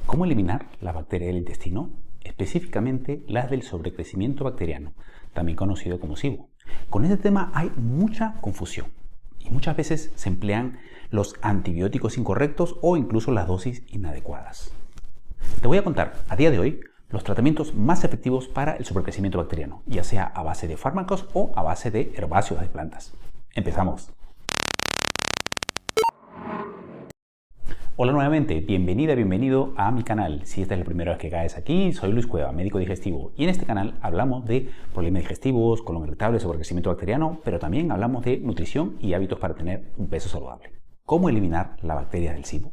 ¿Cómo eliminar la bacteria del intestino? Específicamente las del sobrecrecimiento bacteriano, también conocido como SIBO. Con este tema hay mucha confusión y muchas veces se emplean los antibióticos incorrectos o incluso las dosis inadecuadas. Te voy a contar a día de hoy los tratamientos más efectivos para el sobrecrecimiento bacteriano, ya sea a base de fármacos o a base de herbáceos de plantas. Empezamos. Hola nuevamente, bienvenido a mi canal. Si esta es la primera vez que caes aquí, soy Luis Cueva, médico digestivo, y en este canal hablamos de problemas digestivos, colon irritable, sobrecrecimiento bacteriano, pero también hablamos de nutrición y hábitos para tener un peso saludable. ¿Cómo eliminar la bacteria del SIBO?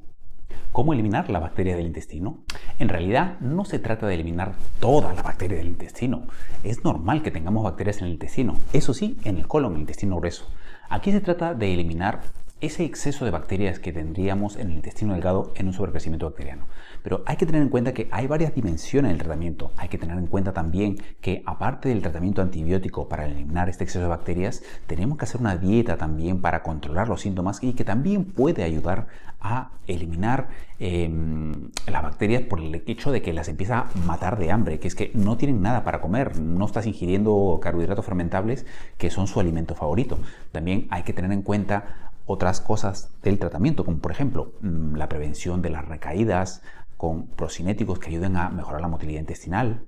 ¿Cómo eliminar la bacteria del intestino? En realidad no se trata de eliminar toda la bacteria del intestino. Es normal que tengamos bacterias en el intestino, eso sí, en el colon, el intestino grueso. Aquí se trata de eliminar ese exceso de bacterias que tendríamos en el intestino delgado en un sobrecrecimiento bacteriano. Pero hay que tener en cuenta que hay varias dimensiones en el tratamiento. Hay que tener en cuenta también que aparte del tratamiento antibiótico para eliminar este exceso de bacterias, tenemos que hacer una dieta también para controlar los síntomas y que también puede ayudar a eliminar las bacterias por el hecho de que las empieza a matar de hambre, que es que no tienen nada para comer, no estás ingiriendo carbohidratos fermentables que son su alimento favorito. También hay que tener en cuenta otras cosas del tratamiento, como por ejemplo la prevención de las recaídas con procinéticos que ayuden a mejorar la motilidad intestinal.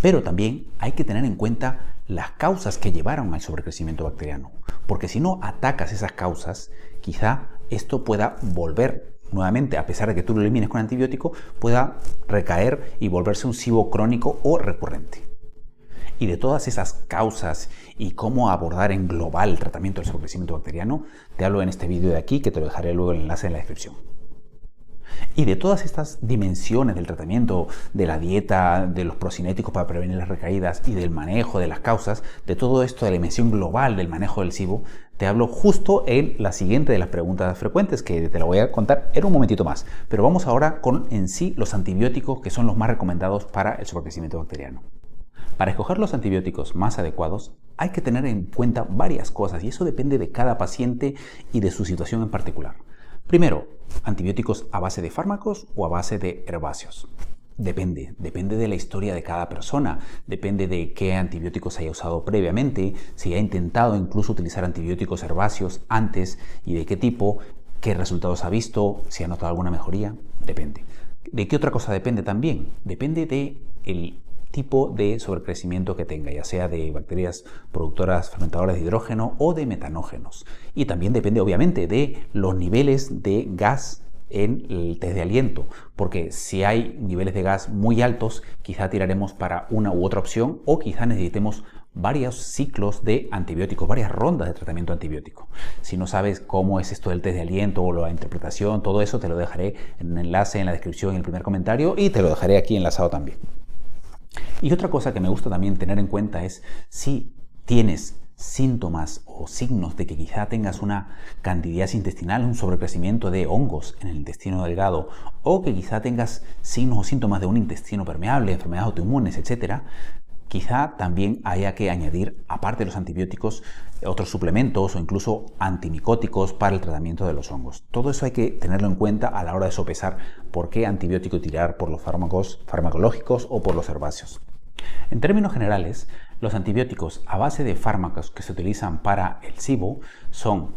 Pero también hay que tener en cuenta las causas que llevaron al sobrecrecimiento bacteriano, porque si no atacas esas causas, quizá esto pueda volver nuevamente, a pesar de que tú lo elimines con antibiótico, pueda recaer y volverse un SIBO crónico o recurrente. Y de todas esas causas y cómo abordar en global el tratamiento del sobrecrecimiento bacteriano, te hablo en este vídeo de aquí, que te lo dejaré luego el enlace en la descripción. Y de todas estas dimensiones del tratamiento, de la dieta, de los procinéticos para prevenir las recaídas y del manejo de las causas, de todo esto, de la dimensión global del manejo del SIBO, te hablo justo en la siguiente de las preguntas frecuentes, que te la voy a contar en un momentito más. Pero vamos ahora con en sí los antibióticos que son los más recomendados para el sobrecrecimiento bacteriano. Para escoger los antibióticos más adecuados hay que tener en cuenta varias cosas y eso depende de cada paciente y de su situación en particular. Primero, antibióticos a base de fármacos o a base de herbáceos. Depende de la historia de cada persona, depende de qué antibióticos haya usado previamente, si ha intentado incluso utilizar antibióticos herbáceos antes y de qué tipo, qué resultados ha visto, si ha notado alguna mejoría, depende. ¿De qué otra cosa depende también? Depende del tipo de sobrecrecimiento que tenga, ya sea de bacterias productoras fermentadoras de hidrógeno o de metanógenos. Y también depende obviamente de los niveles de gas en el test de aliento, porque si hay niveles de gas muy altos, quizá tiraremos para una u otra opción o quizá necesitemos varios ciclos de antibióticos, varias rondas de tratamiento antibiótico. Si no sabes cómo es esto del test de aliento o la interpretación, todo eso te lo dejaré en un enlace en la descripción en el primer comentario y te lo dejaré aquí enlazado también. Y otra cosa que me gusta también tener en cuenta es si tienes síntomas o signos de que quizá tengas una candidiasis intestinal, un sobrecrecimiento de hongos en el intestino delgado, o que quizá tengas signos o síntomas de un intestino permeable, enfermedades autoinmunes, etc., quizá también haya que añadir, aparte de los antibióticos, otros suplementos o incluso antimicóticos para el tratamiento de los hongos. Todo eso hay que tenerlo en cuenta a la hora de sopesar por qué antibiótico tirar, por los fármacos farmacológicos o por los herbáceos. En términos generales, los antibióticos a base de fármacos que se utilizan para el SIBO son,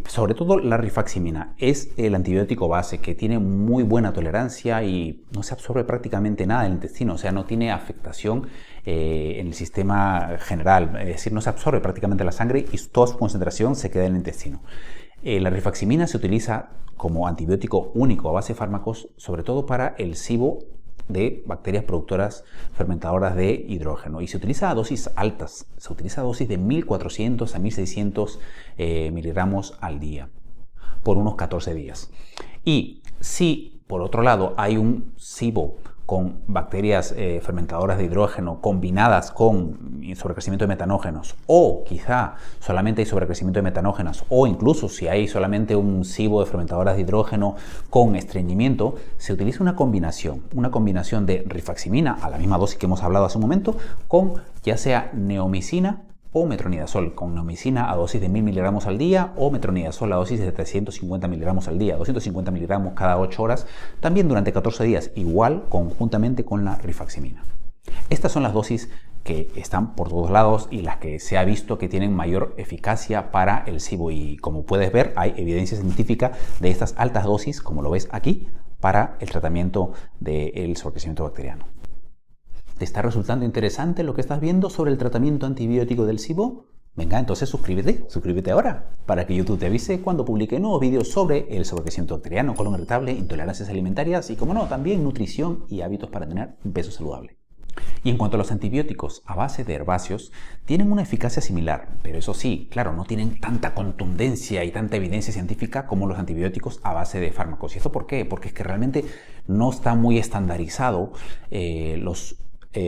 sobre todo la rifaximina, es el antibiótico base que tiene muy buena tolerancia y no se absorbe prácticamente nada del intestino, o sea, no tiene afectación en el sistema general, es decir, no se absorbe prácticamente la sangre y toda su concentración se queda en el intestino. La rifaximina se utiliza como antibiótico único a base de fármacos, sobre todo para el SIBO de bacterias productoras fermentadoras de hidrógeno y se utiliza a dosis altas, se utiliza a dosis de 1400 a 1600 miligramos al día por unos 14 días. Y si por otro lado hay un SIBO con bacterias fermentadoras de hidrógeno combinadas con sobrecrecimiento de metanógenos, o quizá solamente hay sobrecrecimiento de metanógenos, o incluso si hay solamente un SIBO de fermentadoras de hidrógeno con estreñimiento, se utiliza una combinación de rifaximina a la misma dosis que hemos hablado hace un momento, con ya sea neomicina o metronidazol con neomicina a dosis de 1000 miligramos al día o metronidazol a dosis de 350 miligramos al día, 250 miligramos cada 8 horas, también durante 14 días, igual conjuntamente con la rifaximina. Estas son las dosis que están por todos lados y las que se ha visto que tienen mayor eficacia para el SIBO, y como puedes ver hay evidencia científica de estas altas dosis, como lo ves aquí, para el tratamiento del sobrecrecimiento bacteriano. ¿Te está resultando interesante lo que estás viendo sobre el tratamiento antibiótico del SIBO? Venga, entonces suscríbete ahora para que YouTube te avise cuando publique nuevos vídeos sobre el sobrecrecimiento bacteriano, colon irritable, intolerancias alimentarias y, como no, también nutrición y hábitos para tener un peso saludable. Y en cuanto a los antibióticos a base de herbáceos, tienen una eficacia similar, pero eso sí, claro, no tienen tanta contundencia y tanta evidencia científica como los antibióticos a base de fármacos. ¿Y esto por qué? Porque es que realmente no está muy estandarizado los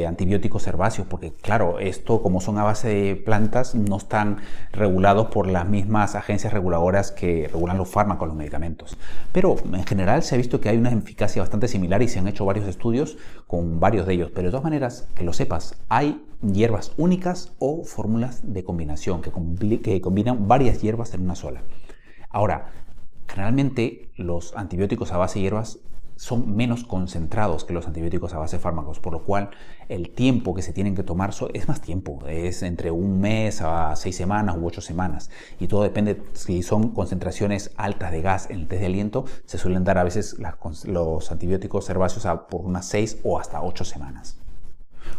antibióticos herbáceos, porque claro, esto como son a base de plantas no están regulados por las mismas agencias reguladoras que regulan los fármacos, los medicamentos, pero en general se ha visto que hay una eficacia bastante similar y se han hecho varios estudios con varios de ellos. Pero de todas maneras, que lo sepas, hay hierbas únicas o fórmulas de combinación que combinan varias hierbas en una sola. Ahora, generalmente los antibióticos a base de hierbas son menos concentrados que los antibióticos a base de fármacos, por lo cual el tiempo que se tienen que tomar es más tiempo, es entre un mes a 6 semanas u 8 semanas, y todo depende. Si son concentraciones altas de gas en el test de aliento, se suelen dar a veces los antibióticos herbáceos por unas 6 o hasta 8 semanas.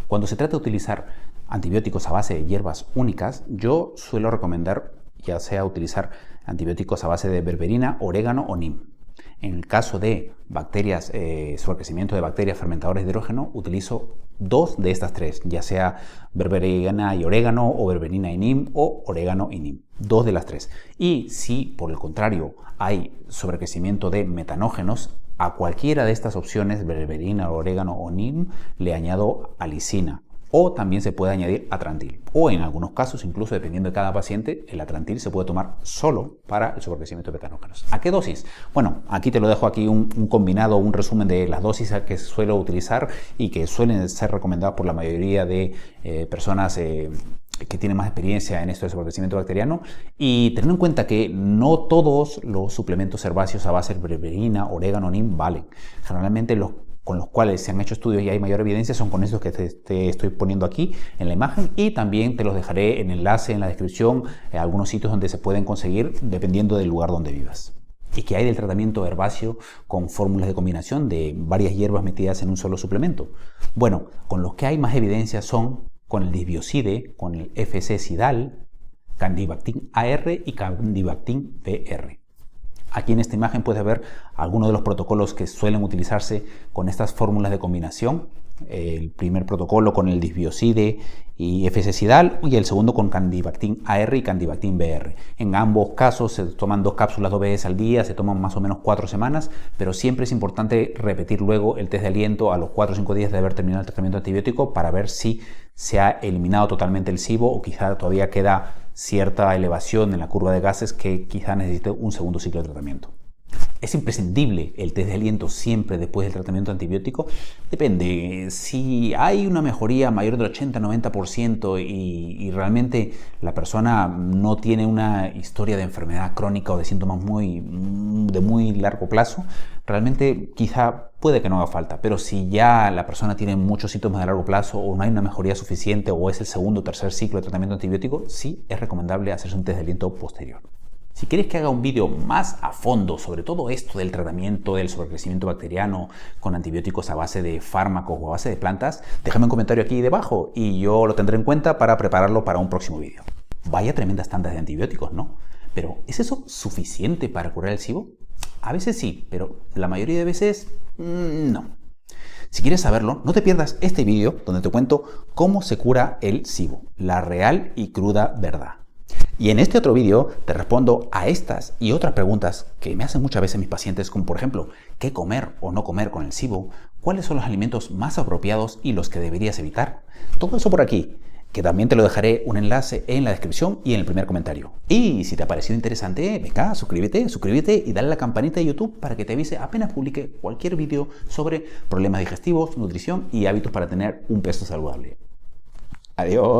Cuando se trata de utilizar antibióticos a base de hierbas únicas, yo suelo recomendar ya sea utilizar antibióticos a base de berberina, orégano o neem. En el caso de bacterias, sobrecrecimiento de bacterias fermentadoras de hidrógeno, utilizo 2 de estas 3, ya sea berberina y orégano, o berberina y neem, o orégano y neem. 2 de las 3. Y si por el contrario hay sobrecrecimiento de metanógenos, a cualquiera de estas opciones, berberina, orégano o neem, le añado alicina. O también se puede añadir atrantil. O en algunos casos, incluso dependiendo de cada paciente, el atrantil se puede tomar solo para el sobrecrecimiento de metanógenos. ¿A qué dosis? Bueno, aquí te lo dejo aquí un combinado, un resumen de las dosis que suelo utilizar y que suelen ser recomendadas por la mayoría de personas que tienen más experiencia en esto del sobrecrecimiento bacteriano. Y teniendo en cuenta que no todos los suplementos herbáceos a base de berberina, orégano, neem valen. Generalmente con los cuales se han hecho estudios y hay mayor evidencia son con estos que te estoy poniendo aquí en la imagen, y también te los dejaré en enlace en la descripción, algunos sitios donde se pueden conseguir dependiendo del lugar donde vivas. ¿Y qué hay del tratamiento herbáceo con fórmulas de combinación de varias hierbas metidas en un solo suplemento? Bueno, con los que hay más evidencia son con el disbiocide, con el FC-Cidal, Candibactin AR y Candibactin BR. Aquí en esta imagen puedes ver algunos de los protocolos que suelen utilizarse con estas fórmulas de combinación. El primer protocolo con el disbiocide y FC-Cidal, y el segundo con Candibactin AR y Candibactin BR. En ambos casos se toman 2 cápsulas 2 veces al día, se toman más o menos 4 semanas, pero siempre es importante repetir luego el test de aliento a los 4 o 5 días de haber terminado el tratamiento antibiótico para ver si se ha eliminado totalmente el SIBO o quizá todavía queda cierta elevación en la curva de gases que quizá necesite un segundo ciclo de tratamiento. ¿Es imprescindible el test de aliento siempre después del tratamiento antibiótico? Depende. Si hay una mejoría mayor del 80-90% y realmente la persona no tiene una historia de enfermedad crónica o de síntomas de muy largo plazo, realmente quizá puede que no haga falta. Pero si ya la persona tiene muchos síntomas de largo plazo o no hay una mejoría suficiente o es el segundo o tercer ciclo de tratamiento antibiótico, sí es recomendable hacerse un test de aliento posterior. Si quieres que haga un vídeo más a fondo sobre todo esto del tratamiento del sobrecrecimiento bacteriano con antibióticos a base de fármacos o a base de plantas, déjame un comentario aquí debajo y yo lo tendré en cuenta para prepararlo para un próximo vídeo. Vaya tremendas tantas de antibióticos, ¿no? Pero ¿es eso suficiente para curar el SIBO? A veces sí, pero la mayoría de veces no. Si quieres saberlo, no te pierdas este vídeo donde te cuento cómo se cura el SIBO, la real y cruda verdad. Y en este otro vídeo te respondo a estas y otras preguntas que me hacen muchas veces mis pacientes, como por ejemplo, ¿qué comer o no comer con el SIBO? ¿Cuáles son los alimentos más apropiados y los que deberías evitar? Todo eso por aquí, que también te lo dejaré un enlace en la descripción y en el primer comentario. Y si te ha parecido interesante, venga, suscríbete y dale a la campanita de YouTube para que te avise apenas publique cualquier vídeo sobre problemas digestivos, nutrición y hábitos para tener un peso saludable. Adiós.